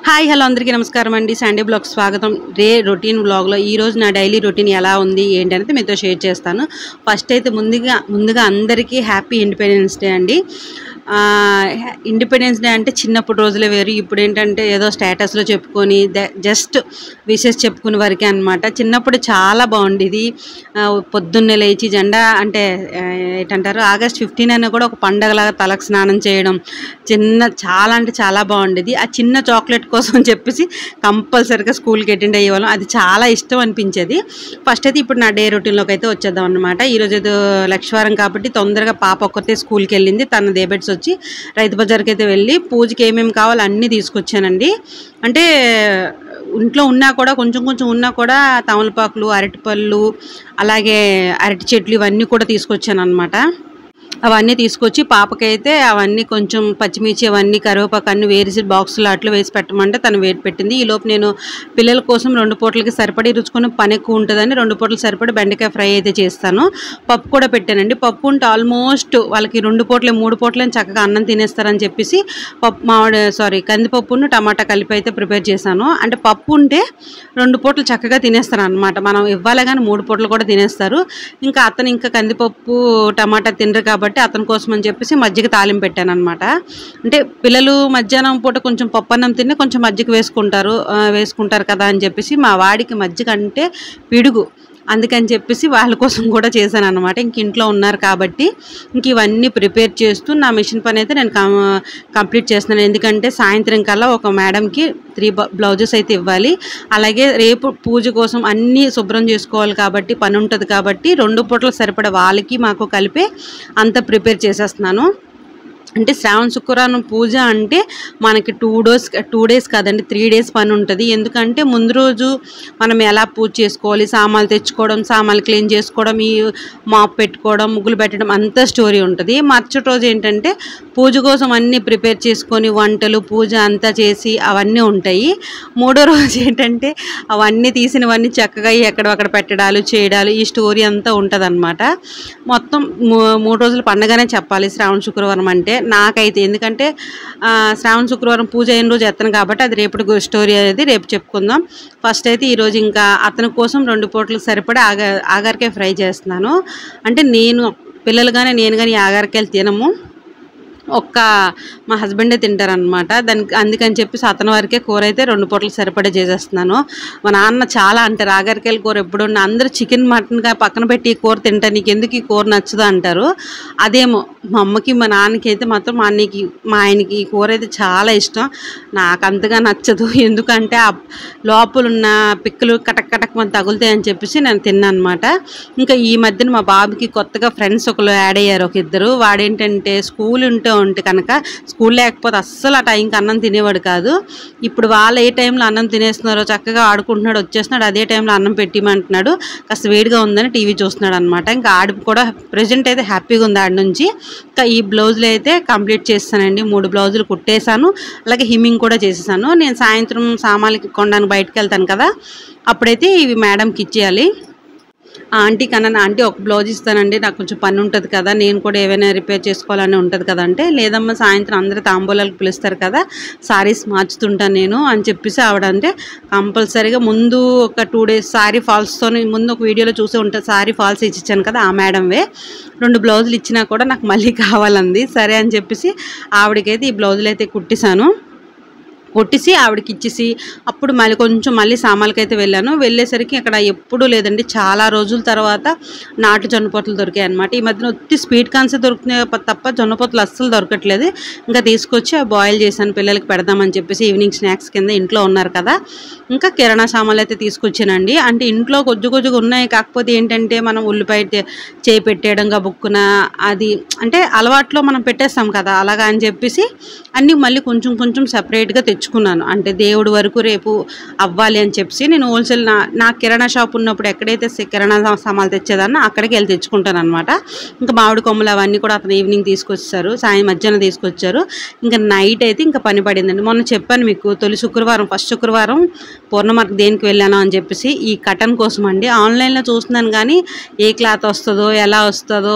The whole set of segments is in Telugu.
హాయ్ హలో అందరికీ నమస్కారం అండి. సండే బ్లాగ్ స్వాగతం. రే రొటీన్ బ్లాగ్లో ఈరోజు నా డైలీ రొటీన్ ఎలా ఉంది ఏంటి అనేది మీతో షేర్ చేస్తాను. ఫస్ట్ అయితే ముందుగా అందరికీ హ్యాపీ ఇండిపెండెన్స్ డే అండి. ఇండిపెండెన్స్ డే అంటే చిన్నప్పుడు రోజులే వేరు. ఇప్పుడు ఏంటంటే ఏదో స్టేటస్లో చెప్పుకొని జస్ట్ విషెస్ చెప్పుకునే వరకే అనమాట. చిన్నప్పుడు చాలా బాగుండేది. పొద్దున్నే లేచి జెండా అంటే ఏంటంటారు ఆగస్ట్ 15 అయినా కూడా ఒక పండగలాగా తలకు స్నానం చేయడం చాలా అంటే చాలా బాగుండేది. ఆ చిన్న చాక్లెట్ కోసం చెప్పేసి కంపల్సరీగా స్కూల్కి అటెండ్ అయ్యేవాళ్ళం. అది చాలా ఇష్టం అనిపించేది. ఫస్ట్ అయితే ఇప్పుడు నా డే రొటీన్లోకి అయితే వచ్చేద్దాం అనమాట. ఈరోజు ఏదో లక్షవారం కాబట్టి తొందరగా పాప ఒక్కతే స్కూల్కి వెళ్ళింది. తన దేబెట్స్ వచ్చి రైతు బజార్కి అయితే వెళ్ళి పూజకి ఏమేమి కావాలో అన్నీ తీసుకొచ్చానండి. అంటే ఇంట్లో ఉన్నా కూడా కొంచెం ఉన్నా కూడా తమలపాకులు, అరటిపళ్ళు, అలాగే అరటి చెట్లు ఇవన్నీ కూడా తీసుకొచ్చాను అనమాట. అవన్నీ తీసుకొచ్చి పాపకైతే అవన్నీ కొంచెం పచ్చిమిర్చి అవన్నీ కరివేపాకు అన్నీ వేసి బాక్సులో అట్లు వేసి పెట్టమంటే తను వేడి పెట్టింది. ఈలోపు నేను పిల్లల కోసం 2 పూటలకి సరిపడి రుచుకొని పని ఎక్కువ ఉంటుందని 2 పూటలు సరిపడి బెండకాయ ఫ్రై అయితే చేస్తాను. పప్పు కూడా పెట్టానండి. పప్పు ఉంటే ఆల్మోస్ట్ వాళ్ళకి 2 పూటలు 3 పూటలని చక్కగా అన్నం తినేస్తారని చెప్పేసి కందిపప్పును టమాటా కలిపి అయితే ప్రిపేర్ చేశాను. అంటే పప్పు ఉంటే 2 పూటలు చక్కగా తినేస్తారు అనమాట. మనం ఇవ్వాలి కానీ 3 పూటలు కూడా తినేస్తారు. ఇంకా అతను ఇంకా కందిపప్పు టమాటా తినరు కాబట్టి అతని కోసం అని చెప్పేసి మజ్జిగ తాలింపు పెట్టాను అనమాట. అంటే పిల్లలు మధ్యాహ్నం పూట కొంచెం పప్పన్నం తిని కొంచెం మజ్జిగ వేసుకుంటారు కదా అని చెప్పేసి మా వాడికి మజ్జిగ అంటే పిడుగు. అందుకని చెప్పేసి వాళ్ళ కోసం కూడా చేశాను అనమాట. ఇంక ఇంట్లో ఉన్నారు కాబట్టి ఇంక ఇవన్నీ ప్రిపేర్ చేస్తూ నా మిషన్ పని అయితే నేను కంప్లీట్ చేస్తున్నాను. ఎందుకంటే సాయంత్రం కల్లా ఒక మేడంకి 3 బ్లౌజెస్ అయితే ఇవ్వాలి. అలాగే రేపు పూజ కోసం అన్నీ శుభ్రం చేసుకోవాలి కాబట్టి పని ఉంటుంది కాబట్టి 2 పూటలు సరిపడే వాళ్ళకి మాకు కలిపి అంతా ప్రిపేర్ చేసేస్తున్నాను. అంటే శ్రావణ శుక్రవారం పూజ అంటే మనకి 2 డేస్ కాదండి 3 డేస్ పని ఉంటుంది. ఎందుకంటే ముందు రోజు మనం ఎలా పూజ చేసుకోవాలి, సామాన్లు తెచ్చుకోవడం, సామాన్లు క్లీన్ చేసుకోవడం, ఈ మాప్ పెట్టుకోవడం, ముగ్గులు పెట్టడం అంతా స్టోరీ ఉంటుంది. మరుసటి రోజు ఏంటంటే పూజ కోసం అన్నీ ప్రిపేర్ చేసుకొని వంటలు పూజ అంతా చేసి అవన్నీ ఉంటాయి. 3వ రోజు ఏంటంటే అవన్నీ తీసినవన్నీ చక్కగా ఎక్కడక్కడ పెట్టడాలు చేయడాలు ఈ స్టోరీ అంతా ఉంటుంది అనమాట. మొత్తం 3 రోజుల పండుగనే చెప్పాలి శ్రావణ శుక్రవారం అంటే నాకైతే. ఎందుకంటే శ్రావణ శుక్రవారం పూజ అయిన రోజు ఎత్తను కాబట్టి అది రేపటి స్టోరీ అనేది రేపు చెప్పుకుందాం. ఫస్ట్ అయితే ఈరోజు ఇంకా అతని కోసం 2 పూటలకు సరిపడి ఆగారికాయ ఫ్రై చేస్తున్నాను. అంటే పిల్లలు కానీ నేను కానీ ఆగారికాయలు తినము. మా హస్బెండే తింటారనమాట. అందుకని చెప్పేసి అతని వరకే కూర అయితే 2 పూటలు సరిపడే చేసేస్తున్నాను. మా నాన్న చాలా అంటారు ఆగారికాయల కూర ఎప్పుడు అందరూ చికెన్ మటన్గా పక్కన పెట్టి ఈ కూర తింటారు, నీకు ఎందుకు ఈ కూర నచ్చదు అంటారు. అదేమో మా అమ్మకి మా నాన్నకి అయితే మాత్రం మా ఆయనకి ఈ కూర అయితే చాలా ఇష్టం. నాకు అంతగా నచ్చదు. ఎందుకంటే ఆ లోపల ఉన్న పిక్కలు కటక్ మంది తగులుతాయి అని చెప్పేసి నేను తిన్నాను అనమాట. ఇంకా ఈ మధ్యన మా బాబుకి కొత్తగా ఫ్రెండ్స్ ఒకరు యాడ్ అయ్యారు. ఒక ఇద్దరు. వాడేంటంటే స్కూల్ ఉంటే కనుక స్కూల్ లేకపోతే అస్సలు ఆ టైంకి అన్నం తినేవాడు కాదు. ఇప్పుడు వాళ్ళు ఏ టైంలో అన్నం తినేస్తున్నారో చక్కగా ఆడుకుంటున్నాడు, వచ్చేస్తున్నాడు, అదే టైంలో అన్నం పెట్టిమంటున్నాడు. కాస్త వేడిగా ఉందని టీవీ చూస్తున్నాడు అనమాట. ఇంకా ఆడి కూడా ప్రజెంట్ అయితే హ్యాపీగా ఉంది ఆడి నుంచి. ఇంకా ఈ బ్లౌజులు అయితే కంప్లీట్ చేస్తానండి. 3 బ్లౌజులు కుట్టేశాను. అలాగే హిమ్మింగ్ కూడా చేసేసాను. నేను సాయంత్రం సామాన్లకి కొనడానికి బయటకు వెళ్తాను కదా, అప్పుడైతే ఇవి మేడంకి ఇచ్చేయాలి. ఆంటీకి అన్న ఆంటీ ఒక బ్లౌజ్ ఇస్తానండి, నాకు కొంచెం పని ఉంటుంది కదా, నేను కూడా ఏవైనా రిపేర్ చేసుకోవాలని ఉంటుంది కదా అంటే, లేదమ్మా సాయంత్రం అందరూ తాంబూలాలకు పిలుస్తారు కదా, సారీస్ మార్చుతుంటాను నేను అని చెప్పేసి ఆవిడ అంటే కంపల్సరీగా ముందు ఒక 2 డేస్ సారీ ఫాల్స్తో ముందు ఒక వీడియోలో చూసే ఉంటుంది. సారీ ఫాల్స్ ఇచ్చాను కదా ఆ మేడంవే 2 బ్లౌజులు ఇచ్చినా కూడా నాకు మళ్ళీ కావాలంది. సరే అని చెప్పేసి ఆవిడకైతే ఈ బ్లౌజులు అయితే కుట్టేసి ఆవిడకి ఇచ్చేసి అప్పుడు మళ్ళీ సామాన్లకైతే వెళ్ళాను. వెళ్ళేసరికి అక్కడ ఎప్పుడూ లేదండి, చాలా రోజుల తర్వాత నాటు జొన్నపొత్తులు దొరికాయి అనమాట. ఈ మధ్యన ఒత్తి స్వీట్ కార్న్స్ దొరుకుతున్నాయి తప్ప జొన్నపొత్తులు అస్సలు దొరకట్లేదు. ఇంకా తీసుకొచ్చి బాయిల్ చేశాను పిల్లలకి పెడదామని చెప్పేసి. ఈవినింగ్ స్నాక్స్ కింద ఇంట్లో ఉన్నారు కదా. ఇంకా కిరాణా సామాన్లు అయితే తీసుకొచ్చానండి. అంటే ఇంట్లో కొద్దిగా ఉన్నాయి. కాకపోతే ఏంటంటే మనం ఉల్లిపాయ చేయి పెట్టేయడం గబుక్కున అది అంటే అలవాట్లో మనం పెట్టేస్తాం కదా, అలాగా అని చెప్పేసి అన్నీ మళ్ళీ కొంచెం సెపరేట్గా తెచ్చుకున్నాను. అంటే దేవుడి వరకు రేపు అవ్వాలి అని చెప్పేసి నేను హోల్సేల్ నా కిరాణా షాప్ ఉన్నప్పుడు ఎక్కడైతే కిరాణా సామాన్లు తెచ్చేదాన్నో అక్కడికి వెళ్ళి తెచ్చుకుంటాను అనమాట. ఇంకా మామిడి కొమ్మలు అవన్నీ కూడా అతను ఈవినింగ్ తీసుకొచ్చారు, మధ్యాహ్నం తీసుకొచ్చారు. ఇంకా నైట్ అయితే ఇంకా పని పడిందండి. మొన్న చెప్పాను మీకు ఫస్ట్ శుక్రవారం పూర్ణమార్క్ దేనికి వెళ్ళాను అని చెప్పేసి ఈ కటన్ కోసం అండి. ఆన్లైన్లో చూస్తున్నాను కానీ ఏ క్లాత్ వస్తుందో ఎలా వస్తుందో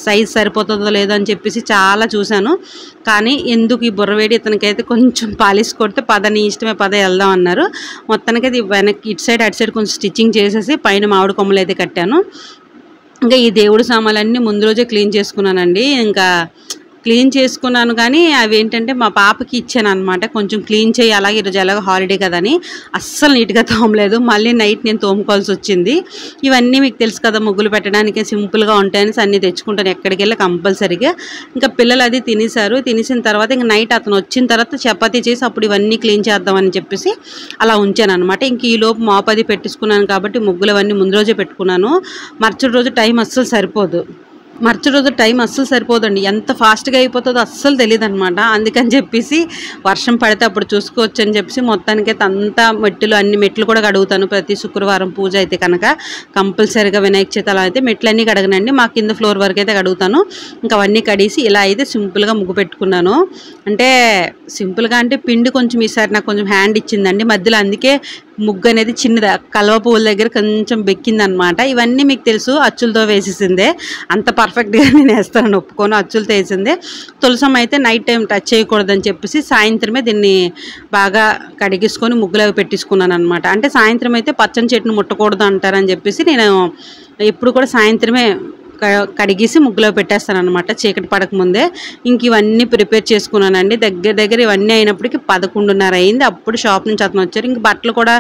సైజ్ సరిపోతుందో లేదో అని చెప్పేసి చాలా చూశాను. కానీ ఎందుకు ఈ బుర్రవేడి ఇతనికైతే కొంచెం పాలిష్ కొడితే పద నీ ఇష్టమే పద వెళ్దాం అన్నారు. మొత్తానికి అది వెనక్కి ఇటు సైడ్ అటు సైడ్ కొంచెం స్టిచ్చింగ్ చేసేసి పైన మామిడి కొమ్మలు అయితే కట్టాను. ఇంకా ఈ దేవుడి సామాన్లన్నీ ముందు రోజే క్లీన్ చేసుకున్నానండి. ఇంకా క్లీన్ చేసుకున్నాను కానీ అవి ఏంటంటే మా పాపకి ఇచ్చాను అనమాట. కొంచెం క్లీన్ చేయి, అలాగే ఈరోజు ఎలాగో హాలిడే కదని అస్సలు నీట్గా తోమలేదు. మళ్ళీ నైట్ నేను తోముకోవాల్సి వచ్చింది. ఇవన్నీ మీకు తెలుసు కదా, ముగ్గులు పెట్టడానికి సింపుల్గా ఉంటాయని అన్నీ తెచ్చుకుంటాను ఎక్కడికి వెళ్ళి కంపల్సరీగా. ఇంకా పిల్లలు అది తినేసారు. తినేసిన తర్వాత ఇంకా నైట్ అతను వచ్చిన తర్వాత చపాతీ చేసి అప్పుడు ఇవన్నీ క్లీన్ చేద్దామని చెప్పేసి అలా ఉంచాను అనమాట. ఇంక ఈ లోపు మాపు అది పెట్టించుకున్నాను కాబట్టి ముగ్గులు అవన్నీ ముందు రోజే పెట్టుకున్నాను. మరుసటి రోజు టైం అస్సలు సరిపోదు. సరిపోదండి. ఎంత ఫాస్ట్గా అయిపోతుందో అస్సలు తెలియదు అనమాట. అందుకని చెప్పేసి వర్షం పడితే అప్పుడు చూసుకోవచ్చు అని చెప్పేసి మొత్తానికైతే అంతా అన్ని మెట్లు కూడా కడుగుతాను. ప్రతి శుక్రవారం పూజ అయితే కనుక కంపల్సరీగా వినాయక చవితి అలా అయితే మెట్లన్నీ కడగనండి. మా కింద ఫ్లోర్ వరకు అయితే కడుగుతాను. ఇంకా అవన్నీ కడిగి ఇలా అయితే సింపుల్గా ముగ్గు పెట్టుకున్నాను. అంటే సింపుల్గా అంటే పిండి కొంచెం ఈసారి నాకు కొంచెం హ్యాండ్ ఇచ్చిందండి మధ్యలో. అందుకే ముగ్గు అనేది చిన్నది కలువ పువ్వుల దగ్గర కొంచెం బెక్కిందనమాట. ఇవన్నీ మీకు తెలుసు, అచ్చులతో వేసేసిందే. అంత పర్ఫెక్ట్గా నేను వేస్తానని ఒప్పుకోను, అచ్చులతో వేసిందే. తులసం అయితే నైట్ టైం టచ్ చేయకూడదని చెప్పేసి సాయంత్రమే దీన్ని బాగా కడిగేసుకొని ముగ్గులు అవి పెట్టించుకున్నాను అనమాట. అంటే సాయంత్రం అయితే పచ్చని చెట్టును ముట్టకూడదు అంటారని చెప్పేసి నేను ఎప్పుడు కూడా సాయంత్రమే కడిగేసి ముగ్గులో పెట్టేస్తాను అనమాట, చీకటి పడకముందే. ఇంక ఇవన్నీ ప్రిపేర్ చేసుకున్నానండి. దగ్గర ఇవన్నీ అయినప్పటికీ 11:30 అయింది. అప్పుడు షాప్ నుంచి అతను వచ్చారు. ఇంక బట్టలు కూడా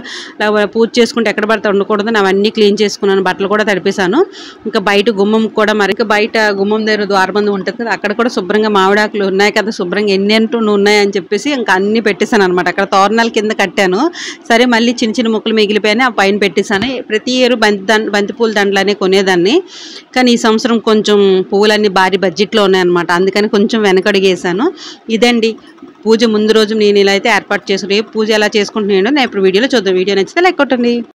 పూజ చేసుకుంటే ఎక్కడ పడితే ఉండకూడదు, అవన్నీ క్లీన్ చేసుకున్నాను. బట్టలు కూడా తడిపేశాను. ఇంకా బయట గుమ్మం కూడా మరి బయట గుమ్మం దగ్గర ద్వారబంధం ఉంటుంది కదా, అక్కడ కూడా శుభ్రంగా మామిడాకులు ఉన్నాయి కదా, శుభ్రంగా ఎన్ని ఉన్నాయని చెప్పేసి ఇంకా అన్నీ పెట్టేశాను అనమాట. అక్కడ తోరణాల కింద కట్టాను. సరే మళ్ళీ చిన్న ముక్కలు మిగిలిపోయాయి, ఆ పైన పెట్టేశాను. ప్రతి ఇయర్ బంతిపూల దండలనే కొనేదాన్ని, కానీ ఈ సంవత్సరం కొంచెం పువ్వులన్నీ భారీ బడ్జెట్లో ఉన్నాయన్నమాట. అందుకని కొంచెం వెనకడిగేసాను. ఇదండి పూజ ముందు రోజు నేను ఇలా అయితే ఏర్పాటు చేసుకుని పూజ ఎలా చేసుకుంటున్నాను నేను ఇప్పుడు వీడియోలో చూద్దాం. వీడియో నచ్చితే లైక్ కొట్టండి.